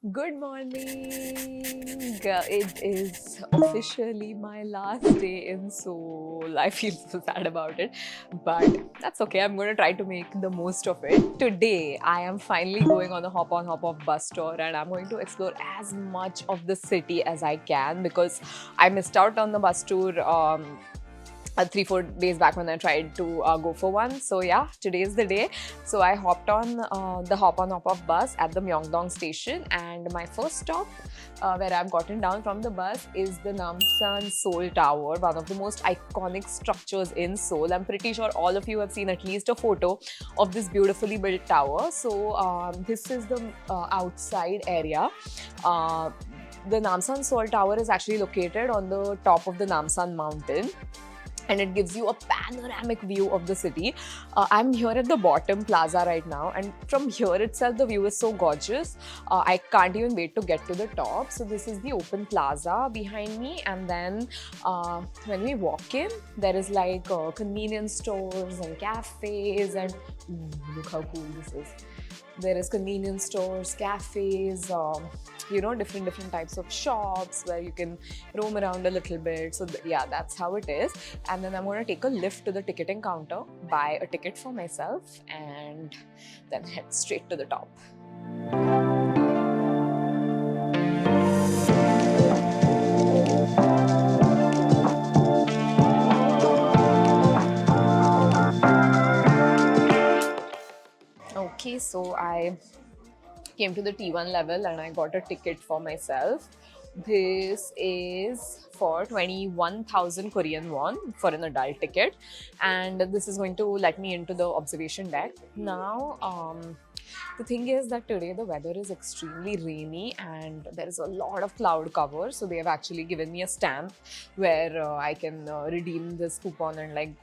Good morning. It is officially my last day in Seoul. I feel so sad about it, but that's okay. I'm going to try to make the most of it. Today, I am finally going on a hop on hop off bus tour and I'm going to explore as much of the city as I can because I missed out on the bus tour 3-4 days back when I tried to go for one. So yeah, today is the day. So I hopped on the hop on hop off bus at the Myeongdong station, and my first stop where I've gotten down from the bus is the Namsan Seoul Tower, one of the most iconic structures in Seoul. I'm pretty sure all of you have seen at least a photo of this beautifully built tower. So this is the outside area. The Namsan Seoul Tower is actually located on the top of the Namsan mountain, and it gives you a panoramic view of the city. I'm here at the bottom plaza right now, and from here itself the view is so gorgeous. I can't even wait to get to the top. So this is the open plaza behind me, and then when we walk in, there is like convenience stores and cafes, and look how cool this is. There is convenience stores, cafes, different types of shops where you can roam around a little bit. So yeah, that's how it is. And then I'm going to take a lift to the ticketing counter, buy a ticket for myself, and then head straight to the top. Okay, so I came to the T1 level and I got a ticket for myself. This is for 21,000 Korean won for an adult ticket, and this is going to let me into the observation deck. Now, the thing is that today the weather is extremely rainy and there is a lot of cloud cover. So they have actually given me a stamp where I can redeem this coupon and like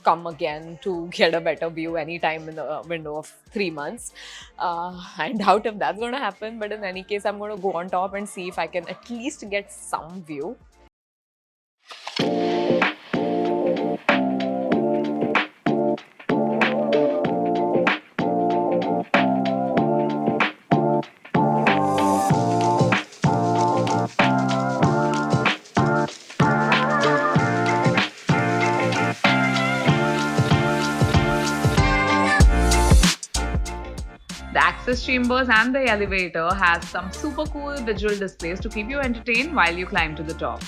come again to get a better view anytime in the window of 3 months. I doubt if that's going to happen, but in any case, I'm going to go on top and see if I can at least get some view. The access chambers and the elevator has some super cool visual displays to keep you entertained while you climb to the top.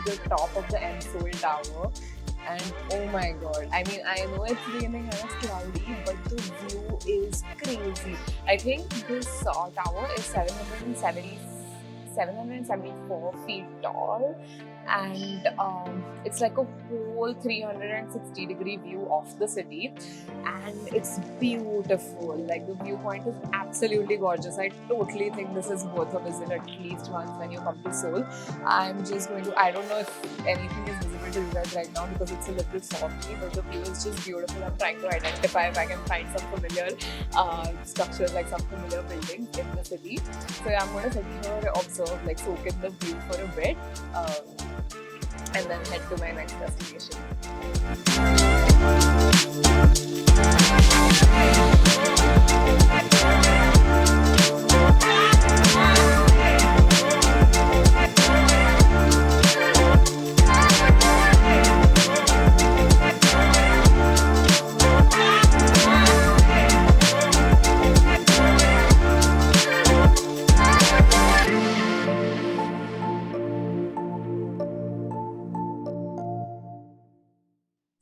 The top of the Seoul Tower, and oh my god, I mean, I know it's raining and it's cloudy, but the view is crazy. I think this tower is 774 feet tall, and it's like a whole 360-degree view of the city, and it's beautiful. Like, the viewpoint is absolutely gorgeous. I totally think this is worth a visit at least once when you come to Seoul. I'm just going to, I don't know if anything is visible to you guys right now because it's a little foggy, but the view is just beautiful. I'm trying to identify if I can find some familiar structures, like some familiar buildings in the city. So yeah, I'm going to sit here, observe, like soak in the view for a bit, and then head to my next destination.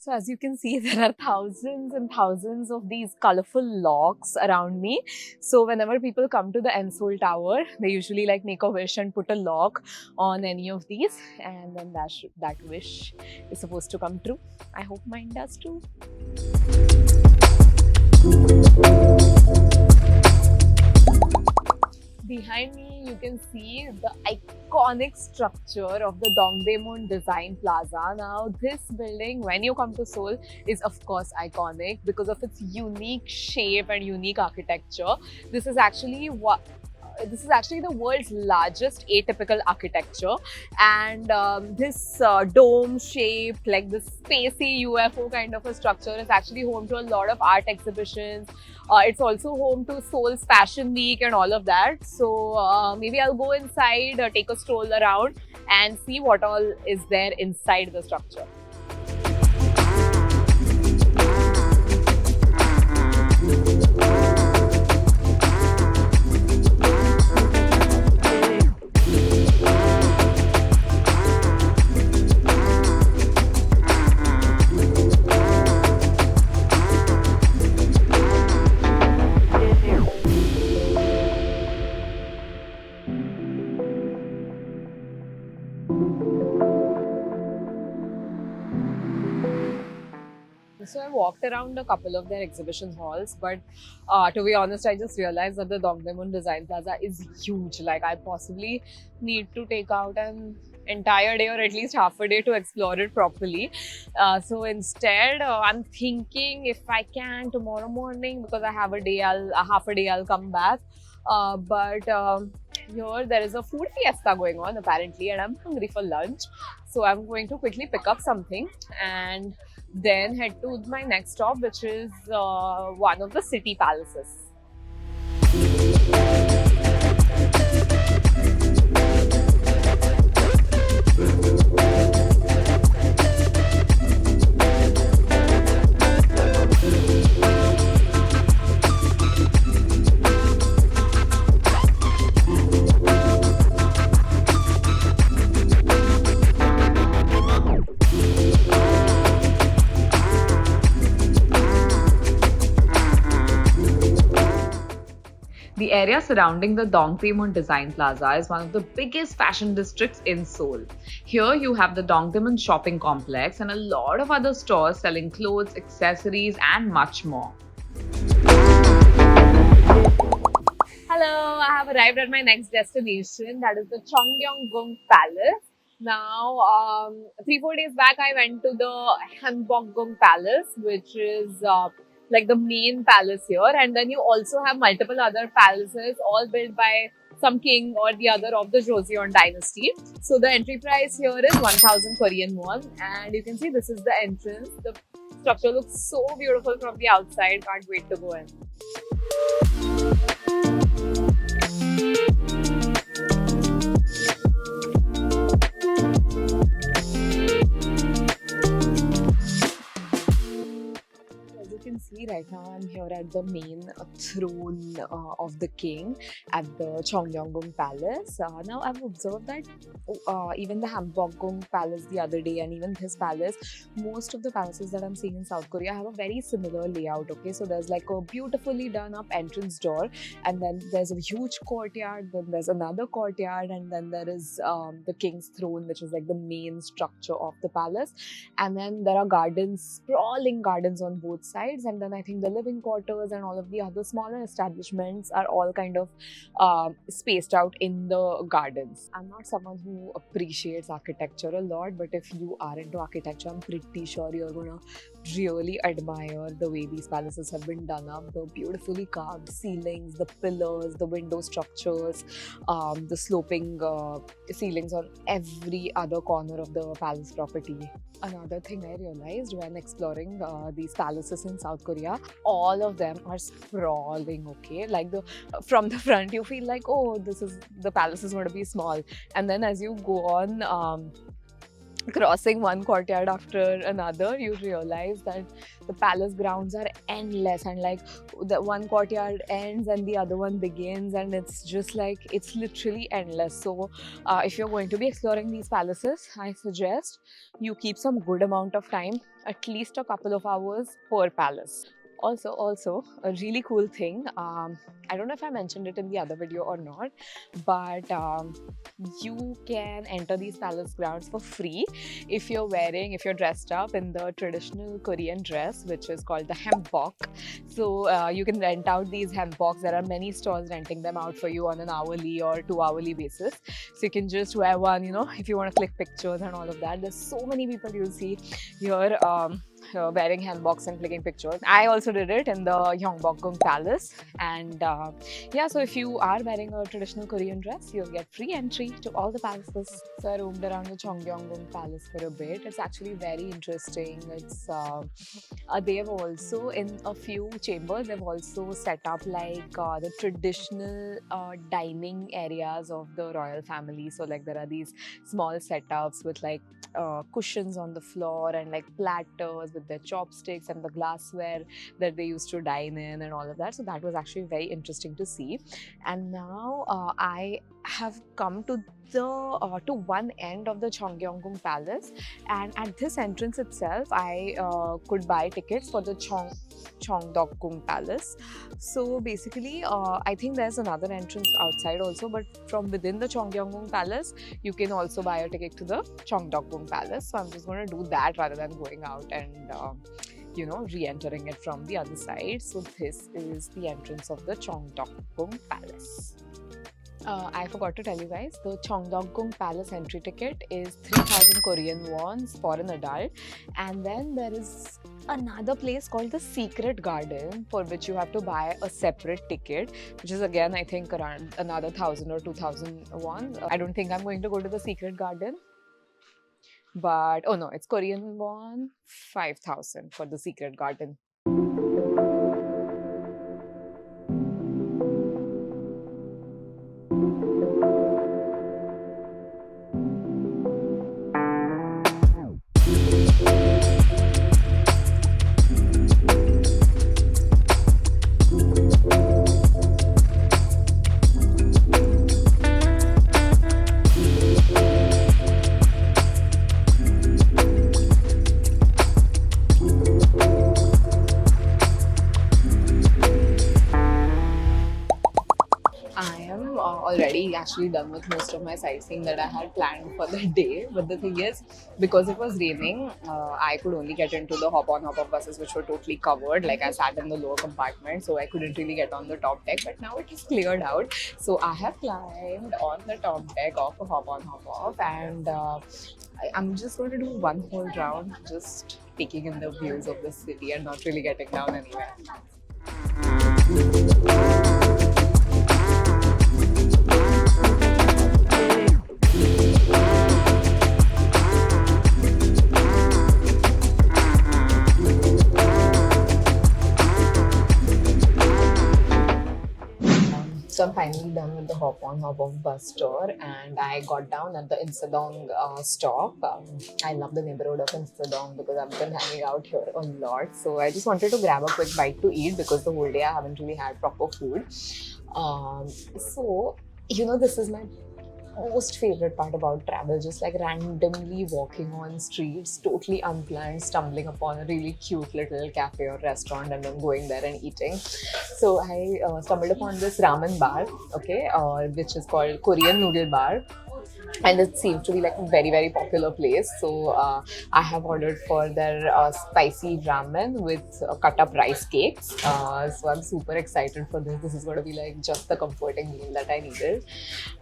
So as you can see, there are thousands and thousands of these colorful locks around me. So whenever people come to the Seoul Tower, they usually like make a wish and put a lock on any of these, and then that wish is supposed to come true. I hope mine does too. Behind me, you can see the iconic structure of the Dongdaemun Design Plaza. Now, this building, when you come to Seoul, is of course iconic because of its unique shape and unique architecture. This is actually the world's largest atypical architecture, and this dome shaped, like this spacey UFO kind of a structure, is actually home to a lot of art exhibitions. It's also home to Seoul's Fashion Week and all of that. So maybe I'll go inside, take a stroll around and see what all is there inside the structure. So I walked around a couple of their exhibition halls, but to be honest, I just realized that the Dongdaemun Design Plaza is huge. Like, I possibly need to take out an entire day or at least half a day to explore it properly. So instead, I'm thinking if I can tomorrow morning, because I have half a day, I'll come back. But here there is a food fiesta going on apparently, and I'm hungry for lunch. So I'm going to quickly pick up something and then head to my next stop, which is one of the city palaces. The area surrounding the Dongdaemun Design Plaza is one of the biggest fashion districts in Seoul. Here you have the Dongdaemun shopping complex and a lot of other stores selling clothes, accessories and much more. Hello, I have arrived at my next destination, that is the Cheonggyeong Palace. Now, 3-4 days back, I went to the Hanbokgung Palace, which is like the main palace here, and then you also have multiple other palaces, all built by some king or the other of the Joseon dynasty. So the entry price here is 1,000 Korean won, and you can see this is the entrance. The structure looks so beautiful from the outside. Can't wait to go in. Can see right now I'm here at the main throne of the king at the Cheonggyeong Palace. Now I've observed that even the Hanbokgung Palace the other day and even this palace, most of the palaces that I'm seeing in South Korea have a very similar layout. Okay, so there's like a beautifully done up entrance door, and then there's a huge courtyard, then there's another courtyard, and then there is the king's throne, which is like the main structure of the palace, and then there are gardens, sprawling gardens on both sides. And then I think the living quarters and all of the other smaller establishments are all kind of spaced out in the gardens. I'm not someone who appreciates architecture a lot, but if you are into architecture, I'm pretty sure you're gonna really admire the way these palaces have been done up. The beautifully carved ceilings, the pillars, the window structures, the sloping ceilings on every other corner of the palace property. Another thing I realized when exploring these palaces in South Korea, all of them are sprawling, okay? Like from the front, you feel like, oh, the palace is going to be small. And then as you go on crossing one courtyard after another, you realize that the palace grounds are endless, and like the one courtyard ends and the other one begins, and it's just like it's literally endless. So if you're going to be exploring these palaces, I suggest you keep some good amount of time, at least a couple of hours per palace. Also, a really cool thing. I don't know if I mentioned it in the other video or not, but you can enter these palace grounds for free if you're dressed up in the traditional Korean dress, which is called the hanbok. So you can rent out these hanboks. There are many stores renting them out for you on an hourly or 2 hourly basis. So you can just wear one, if you want to click pictures and all of that. There's so many people you'll see here. Wearing hanboks and clicking pictures. I also did it in the Gyeongbokgung Palace, and yeah, so if you are wearing a traditional Korean dress, you'll get free entry to all the palaces. So I roamed around the Cheonggyeongung Palace for a bit. It's actually very interesting. It's they have also, in a few chambers, they've also set up like the traditional dining areas of the royal family. So like there are these small setups with like cushions on the floor and like platters with their chopsticks and the glassware that they used to dine in and all of that. So that was actually very interesting to see. And now I have come to the to one end of the Cheonggyeongung Palace, and at this entrance itself I could buy tickets for the Cheongdokgung Palace. So basically I think there's another entrance outside also, but from within the Cheonggyeongung Palace you can also buy a ticket to the Cheongdokgung Palace. So I'm just going to do that rather than going out and re-entering it from the other side. So this is the entrance of the Cheongdokgung Palace. I forgot to tell you guys, the Cheongdokgung Palace entry ticket is 3,000 Korean won for an adult, and then there is another place called the Secret Garden, for which you have to buy a separate ticket, which is again I think around another 1,000 or 2,000 won. I don't think I'm going to go to the Secret Garden, but oh no, it's Korean won 5,000 for the Secret Garden. Already actually done with most of my sightseeing that I had planned for the day, but the thing is, because it was raining, I could only get into the hop-on hop-off buses, which were totally covered. Like I sat in the lower compartment, so I couldn't really get on the top deck, but now it is cleared out. So I have climbed on the top deck of a hop-on hop-off, and I'm just going to do one whole round, just taking in the views of the city and not really getting down anywhere. So I'm finally done with the hop-on hop-off bus tour, and I got down at the Insadong stop. I love the neighborhood of Insadong because I've been hanging out here a lot. So I just wanted to grab a quick bite to eat because the whole day I haven't really had proper food. So this is my most favorite part about travel, just like randomly walking on streets, totally unplanned, stumbling upon a really cute little cafe or restaurant and then going there and eating. So I stumbled upon this ramen bar, okay, which is called Korean Noodle Bar. And it seems to be like a very, very popular place. So I have ordered for their spicy ramen with cut up rice cakes. So I'm super excited for this. This is going to be like just the comforting meal that I needed.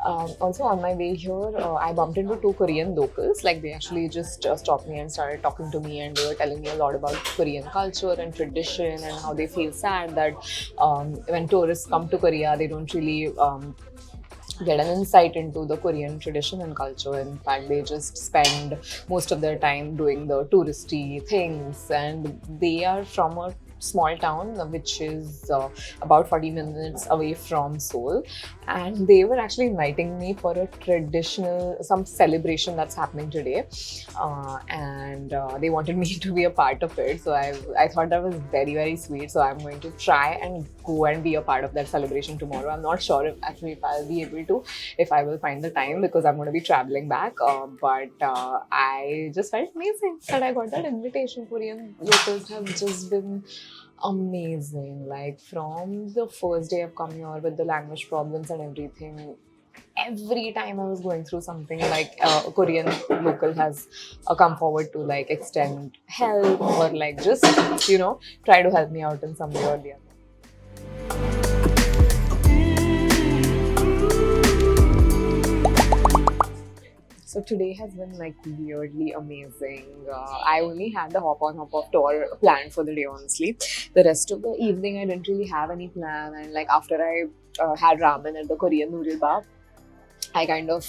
Also on my way here, I bumped into two Korean locals. Like they actually just stopped me and started talking to me, and they were telling me a lot about Korean culture and tradition and how they feel sad that when tourists come to Korea, they don't really get an insight into the Korean tradition and culture. In fact, they just spend most of their time doing the touristy things, and they are from a small town which is about 40 minutes away from Seoul, and they were actually inviting me for a traditional some celebration that's happening today, and they wanted me to be a part of it. So I thought that was very sweet. So I'm going to try and go and be a part of that celebration tomorrow. I'm not sure if I'll be able to, if I will find the time, because I'm going to be traveling back. But I just felt amazing that I got that invitation. Korean locals have just been amazing. Like from the first day I've come here with the language problems and everything, every time I was going through something, like a Korean local has come forward to like extend help or like just try to help me out in some way or the other. So today has been like weirdly amazing. I only had the hop on hop off tour planned for the day, honestly. The rest of the evening I didn't really have any plan, and like after I had ramen at the Korean noodle bar, I kind of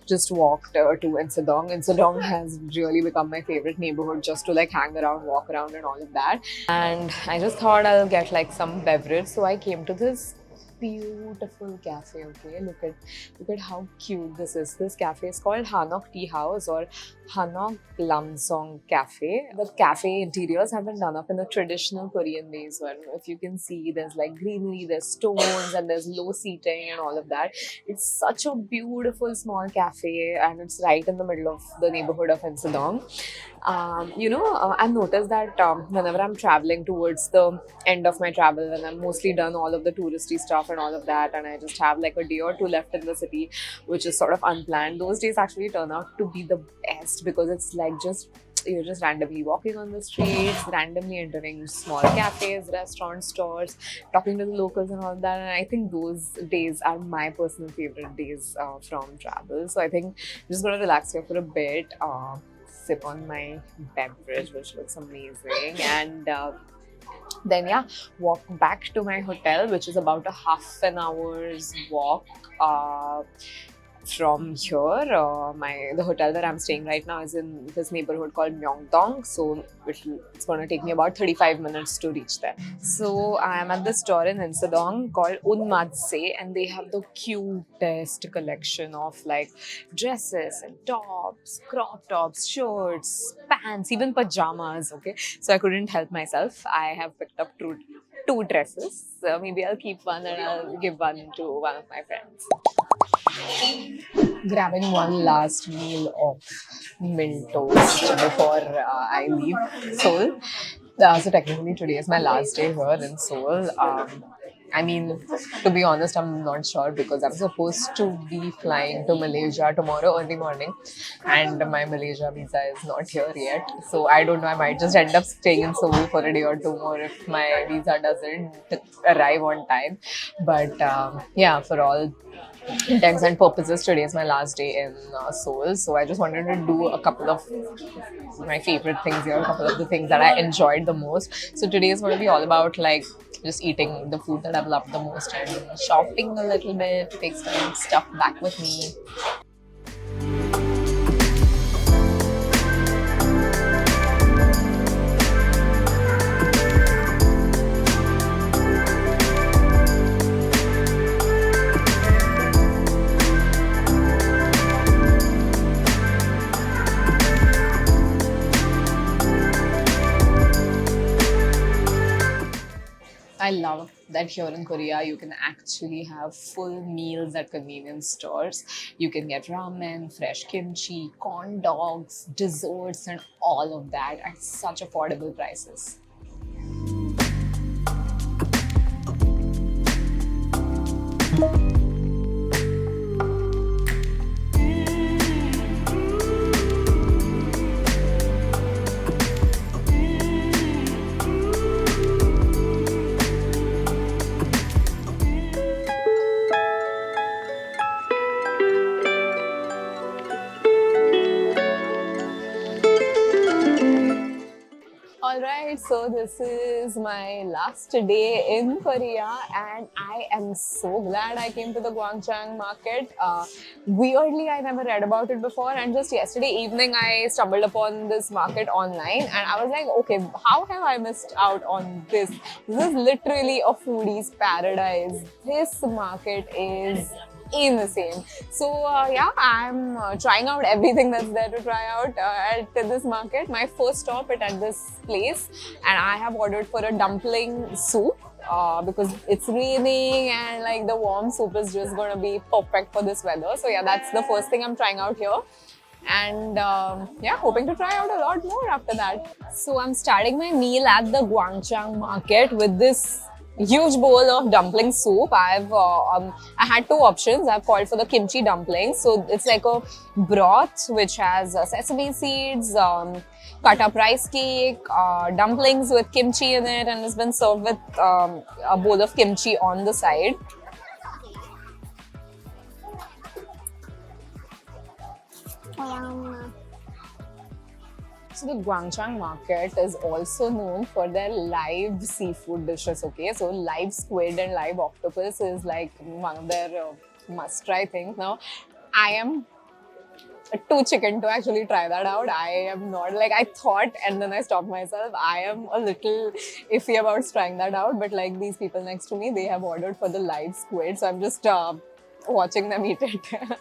just walked to Insadong. Insadong has really become my favorite neighborhood just to like hang around, walk around, and all of that. And I just thought I'll get like some beverage. So I came to this beautiful cafe. Okay, look at how cute this is. This cafe is called Hanok Tea House or Hanok Lamsong Cafe. The cafe interiors have been done up in the traditional Korean ways, where if you can see, there's like greenery, there's stones, and there's low seating and all of that. It's such a beautiful small cafe, and it's right in the middle of the neighborhood of Insadong. I've noticed that whenever I'm traveling towards the end of my travel, when I'm mostly done all of the touristy stuff and all of that, and I just have like a day or two left in the city, which is sort of unplanned, those days actually turn out to be the best, because it's like you're just randomly walking on the streets, randomly entering small cafes, restaurants, stores, talking to the locals and all that. And I think those days are my personal favorite days from travel. So I think I'm just going to relax here for a bit, sip on my beverage, which looks amazing, and then walk back to my hotel, which is about a half an hour's walk from here. The hotel where I'm staying right now is in this neighborhood called Myeongdong, so it's going to take me about 35 minutes to reach there. So I'm at this store in Insadong called Unmadse, and they have the cutest collection of like dresses and tops, crop tops, shirts, pants, even pajamas. Okay, so I couldn't help myself. I have picked up two dresses. So maybe I'll keep one and I'll give one to one of my friends. Grabbing one last meal of mint toast before I leave Seoul. So technically today is my last day here in Seoul. I mean, to be honest, I'm not sure, because I'm supposed to be flying to Malaysia tomorrow early morning, and my Malaysia visa is not here yet. So I don't know, I might just end up staying in Seoul for a day or two more if my visa doesn't arrive on time. But for all intents and purposes, today is my last day in Seoul. So I just wanted to do a couple of my favorite things here, a couple of the things that I enjoyed the most. So today is going to be all about like just eating the food that I've loved the most and shopping a little bit, take some stuff back with me. I love that here in Korea you can actually have full meals at convenience stores. You can get ramen, fresh kimchi, corn dogs, desserts, and all of that at such affordable prices. Alright, so this is my last day in Korea and I am so glad I came to the Gwangjang Market. Weirdly, I never read about it before, and just yesterday evening I stumbled upon this market online and I was like, okay, how have I missed out on this? This is literally a foodie's paradise. This market is insane. So yeah, I'm trying out everything that's there to try out at this market. My first stop is at this place and I have ordered for a dumpling soup because it's raining and like the warm soup is just gonna be perfect for this weather. So yeah, that's the first thing I'm trying out here. And yeah, hoping to try out a lot more after that. So I'm starting my meal at the Gwangjang Market with this huge bowl of dumpling soup. I had two options. I've called for the kimchi dumplings. So it's like a broth which has sesame seeds, cut up rice cake, dumplings with kimchi in it, and it's been served with a bowl of kimchi on the side. So the Gwangjang Market is also known for their live seafood dishes, okay? So live squid and live octopus is like one of their must-try things. Now, I am too chicken to actually try that out. I am not, like, I thought and then I stopped myself. I am a little iffy about trying that out, but like these people next to me, they have ordered for the live squid. So I'm just watching them eat it.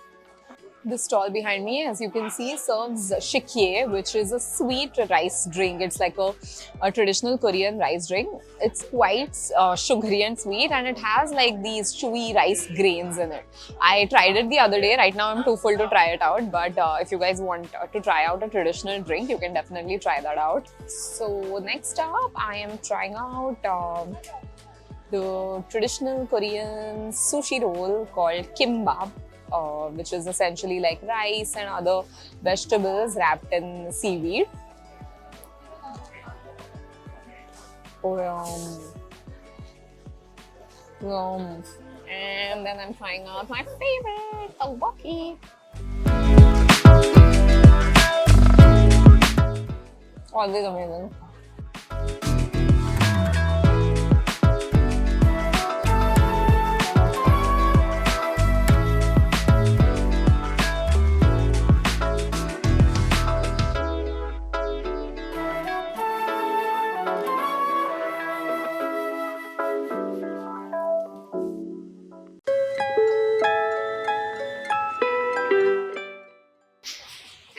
The stall behind me, as you can see, serves shikye, which is a sweet rice drink. It's like a traditional Korean rice drink. It's quite sugary and sweet, and it has like these chewy rice grains in it. I tried it the other day. Right now, I'm too full to try it out. But if you guys want to try out a traditional drink, you can definitely try that out. So next up, I am trying out the traditional Korean sushi roll called kimbap. Which is essentially like rice and other vegetables wrapped in seaweed. Oh, yum. And then I'm trying out my favorite, tteokbokki. Always amazing.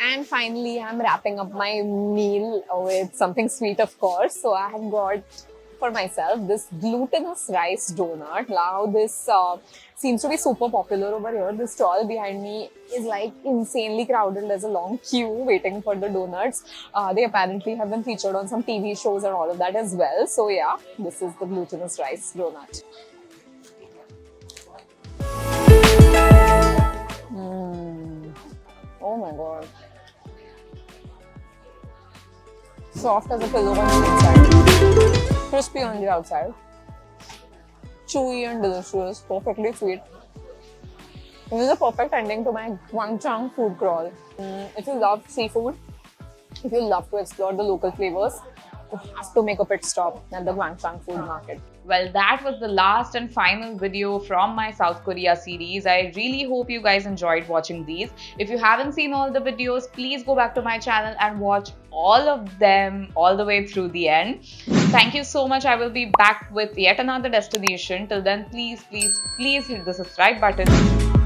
And finally, I'm wrapping up my meal with something sweet, of course. So I have got for myself this glutinous rice donut. Now this seems to be super popular over here. The stall behind me is like insanely crowded. There's a long queue waiting for the donuts. They apparently have been featured on some TV shows and all of that as well. So yeah, this is the glutinous rice donut. Oh my god. Soft as a pillow on the inside, crispy on the outside, chewy and delicious, perfectly sweet. This is a perfect ending to my Gwangjang food crawl. If you love seafood, if you love to explore the local flavors, you have to make a pit stop at the Gwangjang food market. Well, that was the last and final video from my South Korea series. I really hope you guys enjoyed watching these. If you haven't seen all the videos, please go back to my channel and watch all of them all the way through the end. Thank you so much. I will be back with yet another destination. Till then, please hit the subscribe button.